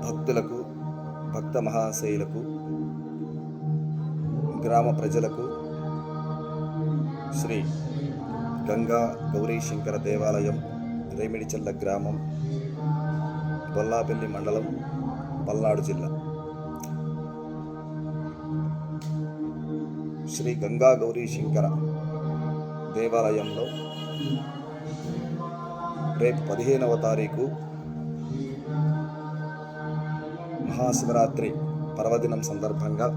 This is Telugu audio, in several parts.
భక్తులకు, భక్త మహాశయులకు, గ్రామ ప్రజలకు శ్రీ గంగా గౌరీ శంకర దేవాలయం, రేమిడిచెల్ల గ్రామం, బొల్లాపల్లి మండలం, పల్నాడు జిల్లా. శ్రీ గంగా గౌరీ శంకర దేవాలయంలో రేపు 15వ తారీఖు మహాశివరాత్రి పర్వదినం సందర్భంగా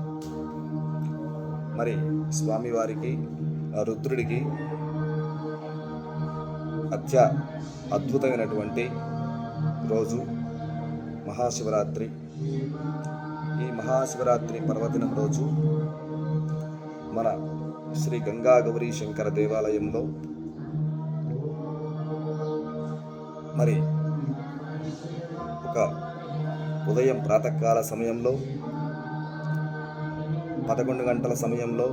మరి స్వామివారికి, రుద్రుడికి అద్భుతమైనటువంటి రోజు మహాశివరాత్రి. ఈ మహాశివరాత్రి పర్వదినం రోజు మన శ్రీ గంగా గౌరీ శంకర దేవాలయంలో మరి ఒక ఉదయం ప్రాతకాల సమయంలో 11 గంటల సమయంలో,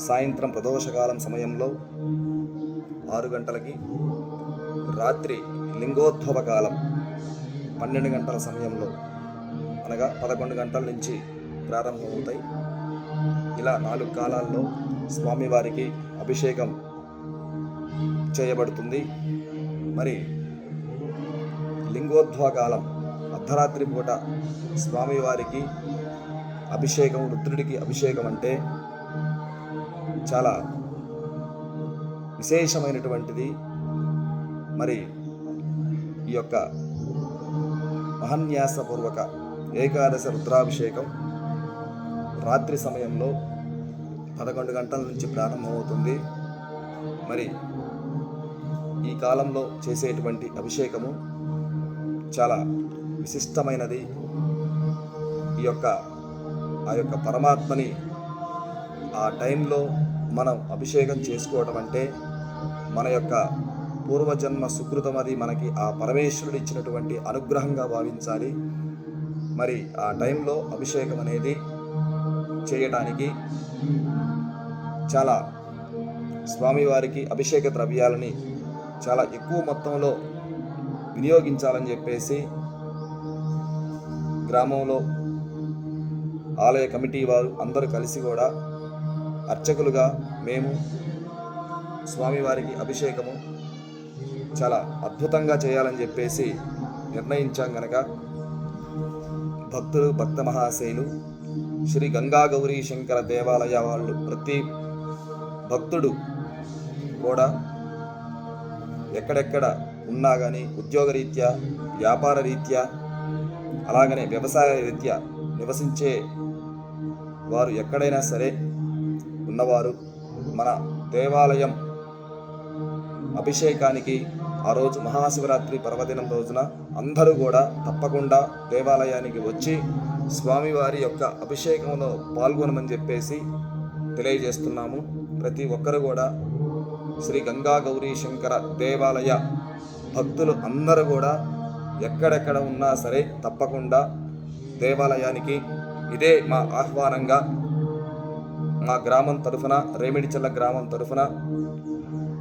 సాయంత్రం ప్రదోషకాలం సమయంలో 6 గంటలకి, రాత్రి లింగోద్భవ కాలం 12 గంటల సమయంలో, అనగా 11 గంటల నుంచి ప్రారంభమవుతాయి. ఇలా 4 కాలాల్లో స్వామివారికి అభిషేకం చేయబడుతుంది. మరి లింగోద్భవ కాలం అర్ధరాత్రి పూట స్వామివారికి అభిషేకం, రుద్రుడికి అభిషేకం అంటే చాలా విశేషమైనటువంటిది. మరి ఈ యొక్క మహాన్యాసపూర్వక ఏకాదశ రుద్రాభిషేకం రాత్రి సమయంలో 11 గంటల నుంచి ప్రారంభమవుతుంది. మరి ఈ కాలంలో చేసేటువంటి అభిషేకము చాలా విశిష్టమైనది. ఆ యొక్క పరమాత్మని ఆ టైంలో మనం అభిషేకం చేసుకోవటం అంటే మన యొక్క పూర్వజన్మ సుకృతం, అది మనకి ఆ పరమేశ్వరుడు ఇచ్చినటువంటి అనుగ్రహంగా భావించాలి. మరి ఆ టైంలో అభిషేకం అనేది చేయటానికి చాలా స్వామివారికి అభిషేక ద్రవ్యాలని చాలా ఎక్కువ మొత్తంలో వినియోగించాలని చెప్పేసి గ్రామంలో ఆలయ కమిటీ వారు అందరూ కలిసి కూడా అర్చకులుగా మేము స్వామివారికి అభిషేకము చాలా అద్భుతంగా చేయాలని చెప్పేసి నిర్ణయించాం. గనక భక్తులు, భక్త మహాశయులు, శ్రీ గంగా గౌరీ శంకర దేవాలయ వాళ్ళు, ప్రతి భక్తుడు కూడా ఎక్కడెక్కడ ఉన్నా కానీ, ఉద్యోగరీత్యా, వ్యాపార రీత్యా, అలాగనే వ్యవసాయ రీత్యా నివసించే వారు ఎక్కడైనా సరే ఉన్నవారు మన దేవాలయం అభిషేకానికి ఆ రోజు మహాశివరాత్రి పర్వదినం రోజున అందరూ కూడా తప్పకుండా దేవాలయానికి వచ్చి స్వామివారి యొక్క అభిషేకంలో పాల్గొనమని చెప్పేసి తెలియజేస్తున్నాము. ప్రతి ఒక్కరు కూడా శ్రీ గంగా గౌరీ శంకర దేవాలయ భక్తులు అందరూ కూడా ఎక్కడెక్కడ ఉన్నా సరే తప్పకుండా దేవాలయానికి, ఇదే మా ఆహ్వానంగా మా గ్రామం తరఫున, రేమిడిచెల్ల గ్రామం తరఫున,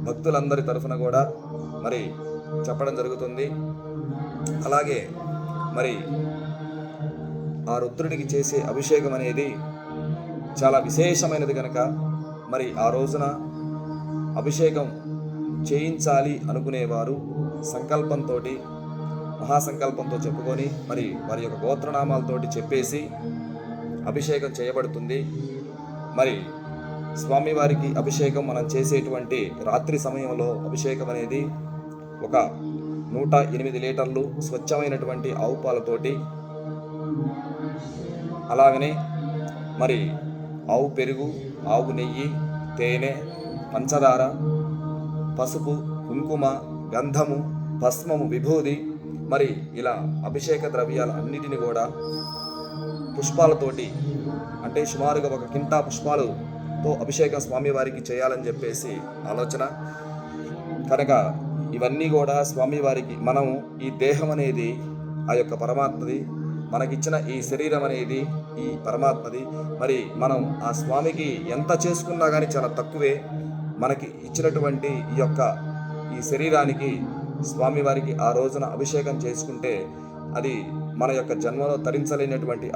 భక్తులందరి తరఫున కూడా మరి చెప్పడం జరుగుతుంది. అలాగే మరి ఆ రుద్రుడికి చేసే అభిషేకం అనేది చాలా విశేషమైనది కనుక మరి ఆ రోజున అభిషేకం చేయించాలి అనుకునేవారు సంకల్పంతో, మహాసంకల్పంతో చెప్పుకొని మరి వారి యొక్క గోత్రనామాలతోటి చెప్పేసి అభిషేకం చేయబడుతుంది. మరి స్వామివారికి అభిషేకం మనం చేసేటువంటి రాత్రి సమయంలో అభిషేకం అనేది ఒక 108 లీటర్లు స్వచ్ఛమైనటువంటి ఆవు పాలతోటి, అలాగనే మరి ఆవు పెరుగు, ఆవు నెయ్యి, తేనె, పంచదార, పసుపు, కుంకుమ, గంధము, భస్మము, విభూది, మరి ఇలా అభిషేక ద్రవ్యాలు అన్నిటిని కూడా పుష్పాలతోటి, అంటే సుమారుగా 1 కింటా పుష్పాలతో అభిషేకం స్వామివారికి చేయాలని చెప్పేసి ఆలోచన. కనుక ఇవన్నీ కూడా స్వామివారికి, మనం ఈ దేహం అనేది ఆ యొక్క పరమాత్మది, మనకిచ్చిన ఈ శరీరం అనేది ఈ పరమాత్మది. మరి మనం ఆ స్వామికి ఎంత చేసుకున్నా కానీ చాలా తక్కువే. మనకి ఇచ్చినటువంటి ఈ శరీరానికి స్వామివారికి ఆ రోజున అభిషేకం చేసుకుంటే అది మన యొక్క జన్మలో తరించలేనటువంటి